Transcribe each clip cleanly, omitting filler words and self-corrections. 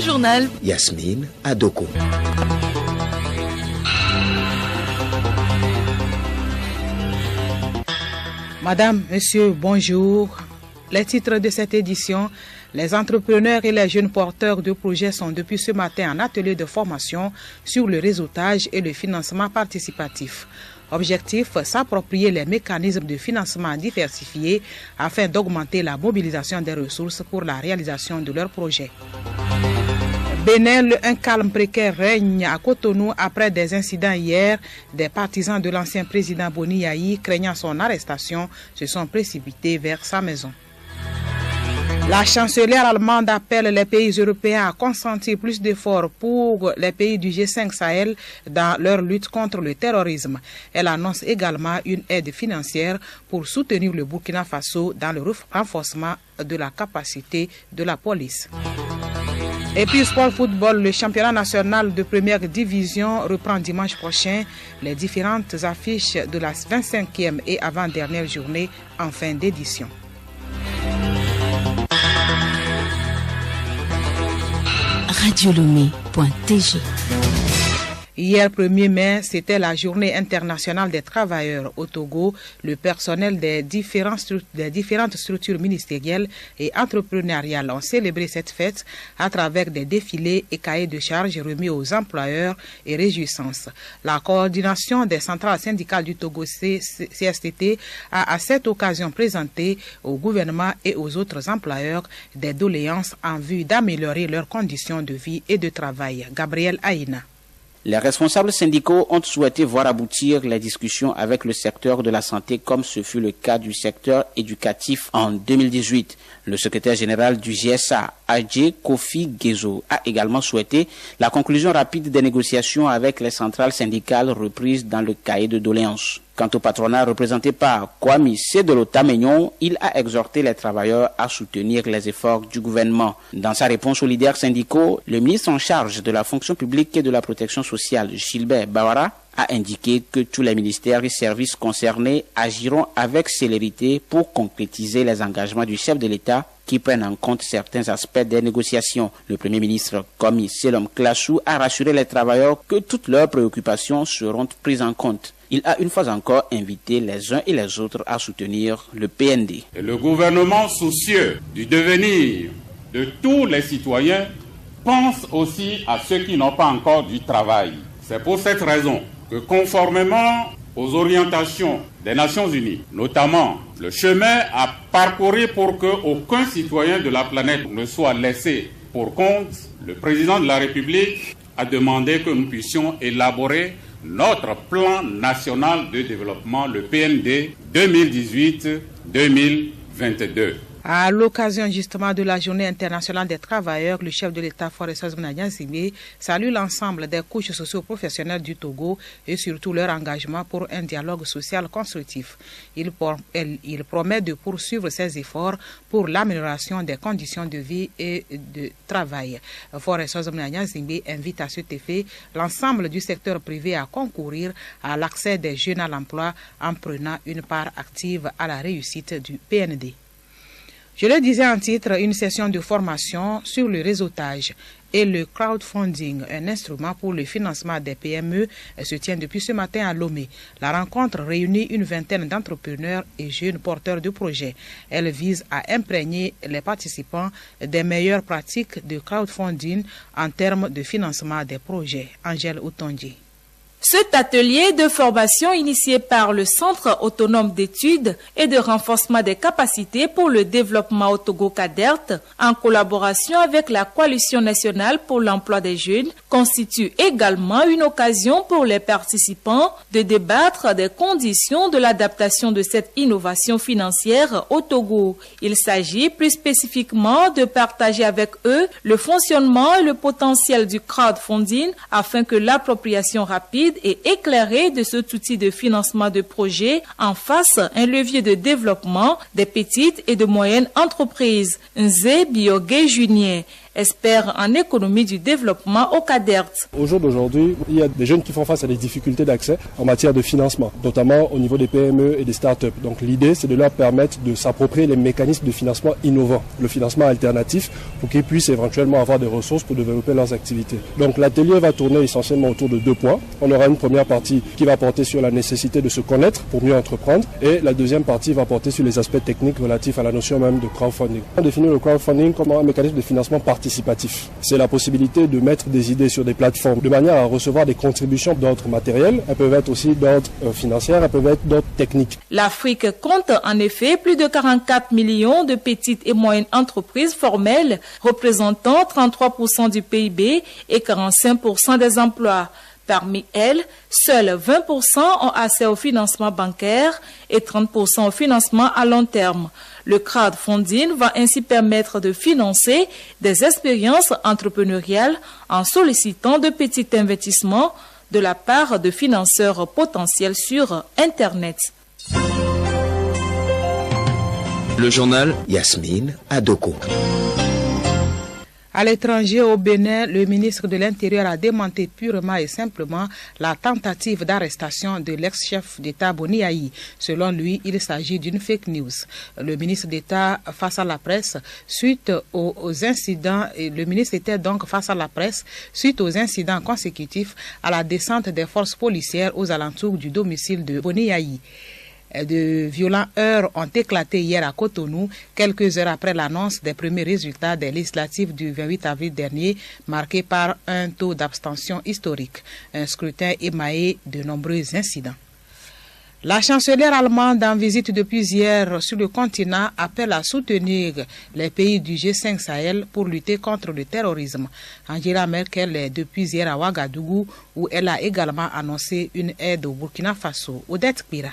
journal. Yasmine Adoko. Madame, Monsieur, bonjour. Les titres de cette édition. Les entrepreneurs et les jeunes porteurs de projets sont depuis ce matin en atelier de formation sur le réseautage et le financement participatif. Objectif, s'approprier les mécanismes de financement diversifiés afin d'augmenter la mobilisation des ressources pour la réalisation de leurs projets. Bénin, un calme précaire règne à Cotonou après des incidents hier. Des partisans de l'ancien président Boni Yayi, craignant son arrestation, se sont précipités vers sa maison. La chancelière allemande appelle les pays européens à consentir plus d'efforts pour les pays du G5 Sahel dans leur lutte contre le terrorisme. Elle annonce également une aide financière pour soutenir le Burkina Faso dans le renforcement de la capacité de la police. Et puis sport football, le championnat national de première division reprend dimanche prochain. Les différentes affiches de la 25e et avant-dernière journée en fin d'édition. Radiolomé.tg. Hier 1er mai, c'était la journée internationale des travailleurs au Togo. Le personnel des différentes structures ministérielles et entrepreneuriales ont célébré cette fête à travers des défilés et cahiers de charges remis aux employeurs et réjouissances. La coordination des centrales syndicales du Togo CSTT a à cette occasion présenté au gouvernement et aux autres employeurs des doléances en vue d'améliorer leurs conditions de vie et de travail. Gabriel Aïna. Les responsables syndicaux ont souhaité voir aboutir les discussions avec le secteur de la santé comme ce fut le cas du secteur éducatif en 2018. Le secrétaire général du GSA, Adje Kofi Gezo, a également souhaité la conclusion rapide des négociations avec les centrales syndicales reprises dans le cahier de doléances. Quant au patronat représenté par Kwame Sedelota-Meignon, il a exhorté les travailleurs à soutenir les efforts du gouvernement. Dans sa réponse aux leaders syndicaux, le ministre en charge de la fonction publique et de la protection sociale, Gilbert Bawara, a indiqué que tous les ministères et services concernés agiront avec célérité pour concrétiser les engagements du chef de l'État qui prennent en compte certains aspects des négociations. Le Premier ministre, Komi Selom Klassou, a rassuré les travailleurs que toutes leurs préoccupations seront prises en compte. Il a une fois encore invité les uns et les autres à soutenir le PND. Et le gouvernement soucieux du devenir de tous les citoyens pense aussi à ceux qui n'ont pas encore du travail. C'est pour cette raison que conformément aux orientations des Nations Unies, notamment le chemin à parcourir pour qu'aucun citoyen de la planète ne soit laissé pour compte, le président de la République a demandé que nous puissions élaborer notre plan national de développement, le PND 2018-2022. À l'occasion justement de la journée internationale des travailleurs, le chef de l'État Forest Mnagna-Zimé salue l'ensemble des couches socio-professionnelles du Togo et surtout leur engagement pour un dialogue social constructif. Il promet de poursuivre ses efforts pour l'amélioration des conditions de vie et de travail. Forest Mnagna-Zimé invite à cet effet l'ensemble du secteur privé à concourir à l'accès des jeunes à l'emploi en prenant une part active à la réussite du PND. Je le disais en titre, une session de formation sur le réseautage et le crowdfunding, un instrument pour le financement des PME, se tient depuis ce matin à Lomé. La rencontre réunit une vingtaine d'entrepreneurs et jeunes porteurs de projets. Elle vise à imprégner les participants des meilleures pratiques de crowdfunding en termes de financement des projets. Angèle Otondier. Cet atelier de formation initié par le Centre autonome d'études et de renforcement des capacités pour le développement au Togo CADERT, en collaboration avec la Coalition nationale pour l'emploi des jeunes, constitue également une occasion pour les participants de débattre des conditions de l'adaptation de cette innovation financière au Togo. Il s'agit plus spécifiquement de partager avec eux le fonctionnement et le potentiel du crowdfunding afin que l'appropriation rapide et éclairé de cet outil de financement de projets en fasse un levier de développement des petites et de moyennes entreprises. Nze Bioge Junior expert en économie du développement au CADERT. Au jour d'aujourd'hui, il y a des jeunes qui font face à des difficultés d'accès en matière de financement, notamment au niveau des PME et des startups. Donc l'idée, c'est de leur permettre de s'approprier les mécanismes de financement innovants, le financement alternatif, pour qu'ils puissent éventuellement avoir des ressources pour développer leurs activités. Donc l'atelier va tourner essentiellement autour de 2 points. On aura une première partie qui va porter sur la nécessité de se connaître pour mieux entreprendre, et la deuxième partie va porter sur les aspects techniques relatifs à la notion même de crowdfunding. On définit le crowdfunding comme un mécanisme de financement participatif. C'est la possibilité de mettre des idées sur des plateformes de manière à recevoir des contributions d'ordre matériel. Elles peuvent être aussi d'ordre financier, elles peuvent être d'ordre technique. L'Afrique compte en effet plus de 44 millions de petites et moyennes entreprises formelles, représentant 33% du PIB et 45% des emplois. Parmi elles, seuls 20% ont accès au financement bancaire et 30% au financement à long terme. Le crowdfunding va ainsi permettre de financer des expériences entrepreneuriales en sollicitant de petits investissements de la part de financeurs potentiels sur Internet. Le journal Yasmine Adoko. À l'étranger, au Bénin, le ministre de l'Intérieur a démenti purement et simplement la tentative d'arrestation de l'ex-chef d'État Boni Yayi. Selon lui, il s'agit d'une fake news. Le ministre d'État face à la presse suite aux incidents, et le ministre était donc face à la presse suite aux incidents consécutifs à la descente des forces policières aux alentours du domicile de Boni Yayi. De violents heurts ont éclaté hier à Cotonou, quelques heures après l'annonce des premiers résultats des législatives du 28 avril dernier, marqués par un taux d'abstention historique. Un scrutin émaillé de nombreux incidents. La chancelière allemande en visite depuis hier sur le continent appelle à soutenir les pays du G5 Sahel pour lutter contre le terrorisme. Angela Merkel est depuis hier à Ouagadougou où elle a également annoncé une aide au Burkina Faso. Odette Pira.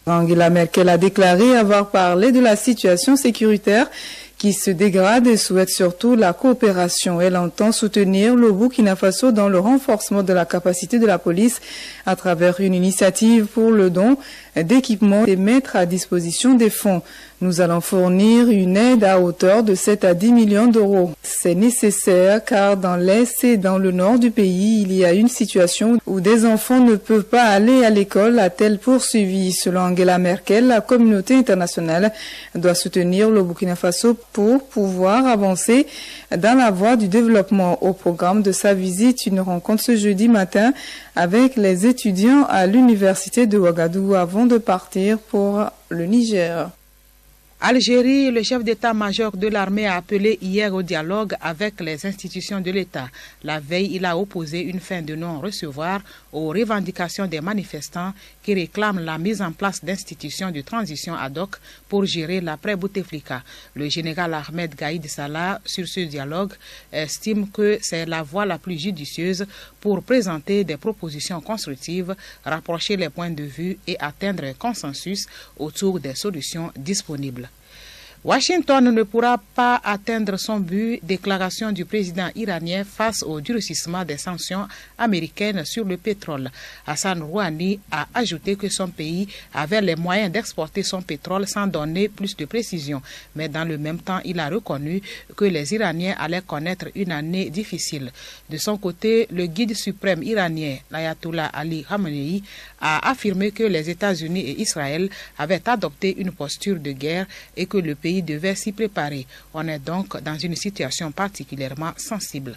Angela Merkel a déclaré avoir parlé de la situation sécuritaire qui se dégrade et souhaite surtout la coopération. Elle entend soutenir le Burkina Faso dans le renforcement de la capacité de la police à travers une initiative pour le don d'équipements et mettre à disposition des fonds. Nous allons fournir une aide à hauteur de 7 à 10 millions d'euros. C'est nécessaire car dans l'Est et dans le nord du pays, il y a une situation où des enfants ne peuvent pas aller à l'école, a-t-elle poursuivi. Selon Angela Merkel, la communauté internationale doit soutenir le Burkina Faso pour pouvoir avancer dans la voie du développement. Au programme de sa visite, une rencontre ce jeudi matin avec les étudiants à l'université de Ouagadougou avant de partir pour le Niger. Algérie, le chef d'état-major de l'armée a appelé hier au dialogue avec les institutions de l'État. La veille, il a opposé une fin de non-recevoir aux revendications des manifestants qui réclament la mise en place d'institutions de transition ad hoc pour gérer l'après-Bouteflika. Le général Ahmed Gaïd Salah, sur ce dialogue, estime que c'est la voie la plus judicieuse pour présenter des propositions constructives, rapprocher les points de vue et atteindre un consensus autour des solutions disponibles. Washington ne pourra pas atteindre son but, déclaration du président iranien face au durcissement des sanctions américaines sur le pétrole. Hassan Rouhani a ajouté que son pays avait les moyens d'exporter son pétrole sans donner plus de précision. Mais dans le même temps, il a reconnu que les Iraniens allaient connaître une année difficile. De son côté, le guide suprême iranien, l'ayatollah Ali Khamenei, a affirmé que les États-Unis et Israël avaient adopté une posture de guerre et que le pays devait s'y préparer. On est donc dans une situation particulièrement sensible.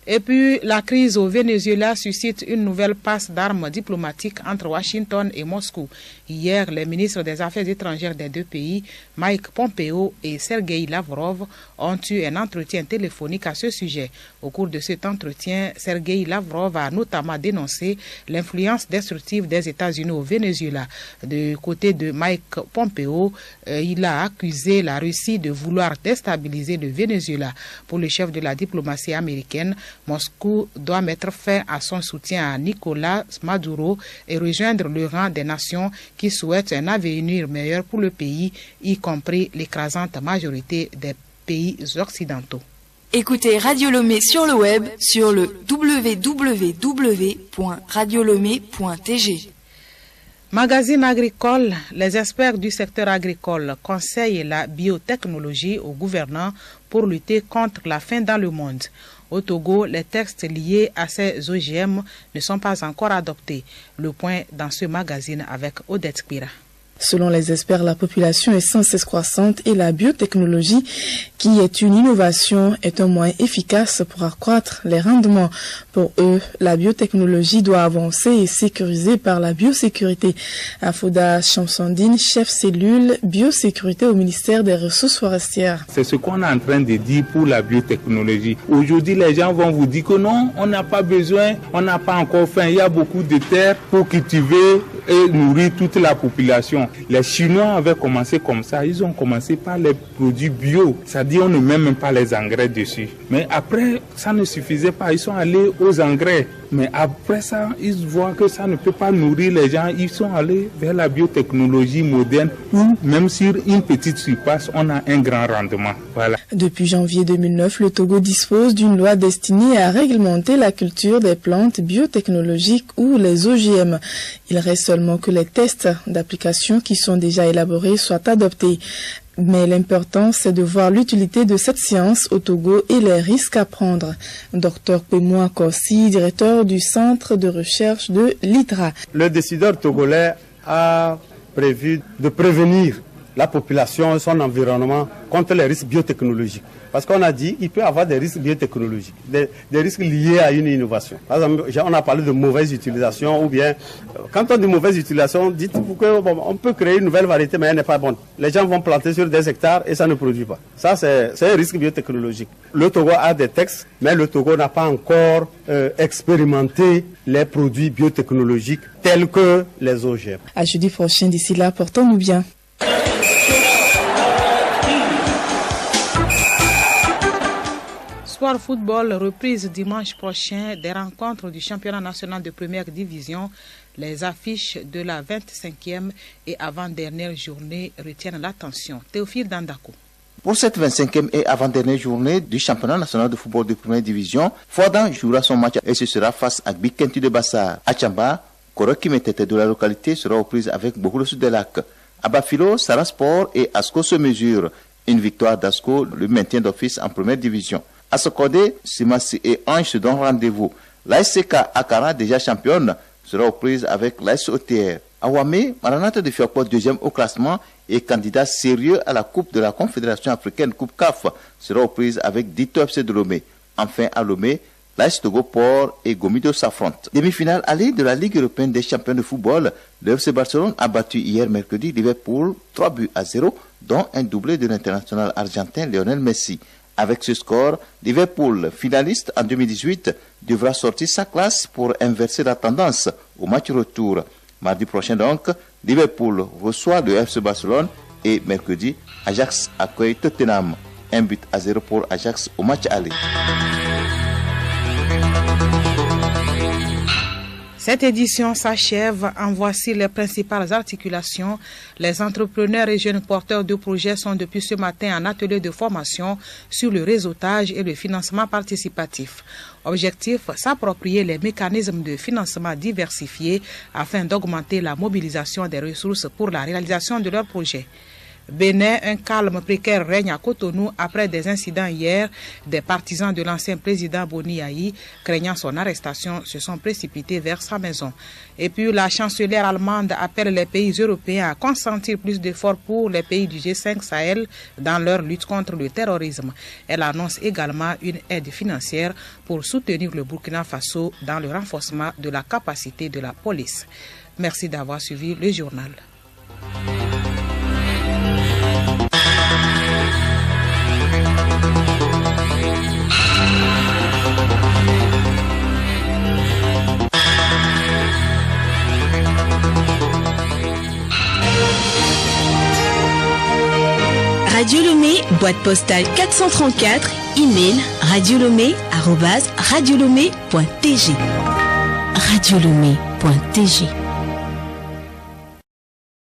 Et puis, la crise au Venezuela suscite une nouvelle passe d'armes diplomatiques entre Washington et Moscou. Hier, les ministres des Affaires étrangères des deux pays, Mike Pompeo et Sergei Lavrov, ont eu un entretien téléphonique à ce sujet. Au cours de cet entretien, Sergei Lavrov a notamment dénoncé l'influence destructive des États-Unis au Venezuela. Du côté de Mike Pompeo, il a accusé la Russie de vouloir déstabiliser le Venezuela. Pour le chef de la diplomatie américaine, Moscou doit mettre fin à son soutien à Nicolás Maduro et rejoindre le rang des nations qui souhaitent un avenir meilleur pour le pays, y compris l'écrasante majorité des pays occidentaux. Écoutez Radio Lomé sur le web sur le www.radiolomé.tg. Magazine agricole, les experts du secteur agricole conseillent la biotechnologie aux gouvernants pour lutter contre la faim dans le monde. Au Togo, les textes liés à ces OGM ne sont pas encore adoptés. Le point dans ce magazine avec Odette Kpira. Selon les experts, la population est sans cesse croissante et la biotechnologie, qui est une innovation, est un moyen efficace pour accroître les rendements. Pour eux, la biotechnologie doit avancer et sécuriser par la biosécurité. Afouda Chamsandine, chef cellule biosécurité au ministère des Ressources forestières. C'est ce qu'on est en train de dire pour la biotechnologie. Aujourd'hui, les gens vont vous dire que non, on n'a pas besoin, on n'a pas encore faim. Il y a beaucoup de terres pour cultiver et nourrir toute la population. Les Chinois avaient commencé comme ça, ils ont commencé par les produits bio, c'est-à-dire on ne met même pas les engrais dessus. Mais après, ça ne suffisait pas, ils sont allés aux engrais. Mais après ça, ils voient que ça ne peut pas nourrir les gens, ils sont allés vers la biotechnologie moderne où même sur une petite surface, on a un grand rendement. Voilà. Depuis janvier 2009, le Togo dispose d'une loi destinée à réglementer la culture des plantes biotechnologiques ou les OGM. Il reste seulement que les tests d'application qui sont déjà élaborés soient adoptés. Mais l'important, c'est de voir l'utilité de cette science au Togo et les risques à prendre. Dr Pemoua Korsi, directeur du centre de recherche de l'ITRA. Le décideur togolais a prévu de prévenir la population et son environnement contre les risques biotechnologiques. Parce qu'on a dit qu'il peut y avoir des risques biotechnologiques, des risques liés à une innovation. Par exemple, on a parlé de mauvaise utilisation ou bien, quand on dit mauvaise utilisation, dites-vous qu'on peut créer une nouvelle variété mais elle n'est pas bonne. Les gens vont planter sur des hectares et ça ne produit pas. Ça, c'est un risque biotechnologique. Le Togo a des textes, mais le Togo n'a pas encore expérimenté les produits biotechnologiques tels que les OGM. À jeudi prochain, d'ici là, portons-nous bien. Sport football, reprise dimanche prochain des rencontres du championnat national de première division. Les affiches de la 25e et avant-dernière journée retiennent l'attention. Théophile Dandako. Pour cette 25e et avant-dernière journée du championnat national de football de première division, Fouadan jouera son match et ce sera face à Bikenti de Bassar. À Tchamba, Koroki Metete de la localité sera aux prises avec Boholo Sud des Lacs. À Bafilo, Sara Sport et Asco se mesurent. Une victoire d'Asco, le maintien d'office en première division. À Sokodé, Simassi et Ange se donnent rendez-vous. L'ASCK Akara, déjà championne, sera aux prises avec l'AS OTR. À Wamé, Maranata de Fiokpo, deuxième au classement et candidat sérieux à la Coupe de la Confédération africaine Coupe CAF, sera aux prises avec Dito FC de Lomé. Enfin, à Lomé, l'AS Togo Port et Gomido s'affrontent. Demi-finale allée de la Ligue européenne des champions de football, le FC Barcelone a battu hier mercredi Liverpool 3-0, dont un doublé de l'international argentin Lionel Messi. Avec ce score, Liverpool, finaliste en 2018, devra sortir sa classe pour inverser la tendance au match retour. Mardi prochain donc, Liverpool reçoit le FC Barcelone et mercredi, Ajax accueille Tottenham. 1-0 pour Ajax au match aller. Cette édition s'achève. En voici les principales articulations. Les entrepreneurs et jeunes porteurs de projets sont depuis ce matin en atelier de formation sur le réseautage et le financement participatif. Objectif, s'approprier les mécanismes de financement diversifiés afin d'augmenter la mobilisation des ressources pour la réalisation de leurs projets. Bénin, un calme précaire règne à Cotonou après des incidents hier. Des partisans de l'ancien président Boni Yayi, craignant son arrestation, se sont précipités vers sa maison. Et puis la chancelière allemande appelle les pays européens à consentir plus d'efforts pour les pays du G5 Sahel dans leur lutte contre le terrorisme. Elle annonce également une aide financière pour soutenir le Burkina Faso dans le renforcement de la capacité de la police. Merci d'avoir suivi le journal. Radio Lomé, boîte postale 434, email radiolomé@radiolomé.tg. radiolomé.tg